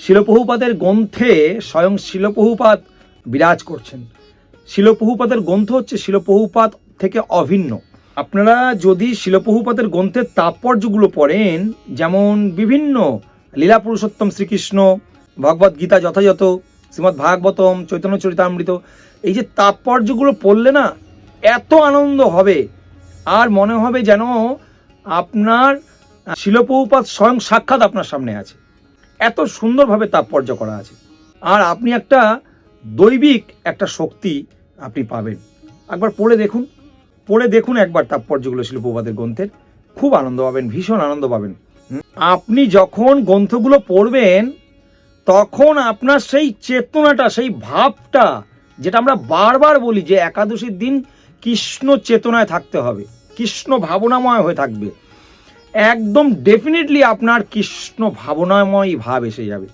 শিল প্রভুপাদের গ্রন্থে স্বয়ং শিল প্রভুপাদ বিরাজ করছেন। শিল প্রভুপাদের গ্রন্থ হচ্ছে শিল প্রভুপাদ থেকে অভিন্ন। আপনারা যদি শিল প্রভুপাদের গ্রন্থের তাৎপর্যগুলো পড়েন, যেমন বিভিন্ন লীলা পুরুষোত্তম শ্রীকৃষ্ণ, ভগবদ গীতা যথাযথ, শ্রীমদ্ ভাগবতম, চৈতন্য চরিতামৃত, এই যে তাৎপর্যগুলো পড়লে না এত আনন্দ হবে, আর মনে হবে যেন আপনার শিল প্রভুপাদ স্বয়ং সাক্ষাৎ আপনার সামনে আছে। এত সুন্দরভাবে তাৎপর্য করা আছে, আর আপনি একটা দৈবিক একটা শক্তি আপনি পাবেন। একবার পড়ে দেখুন একবার তাৎপর্যগুলো শিল প্রভুপাদের গ্রন্থের, খুব আনন্দ পাবেন, ভীষণ আনন্দ পাবেন। আপনি যখন গ্রন্থগুলো পড়বেন তখন আপনার সেই চেতনাটা, সেই ভাবটা, যেটা আমরা বারবার বলি যে একাদশীর দিন কৃষ্ণ চেতনায় থাকতে হবে, কৃষ্ণ ভাবনাময় হয়ে থাকবে, একদম ডেফিনেটলি আপনার কৃষ্ণ ভাবনাময় ভাব এসে যাবে।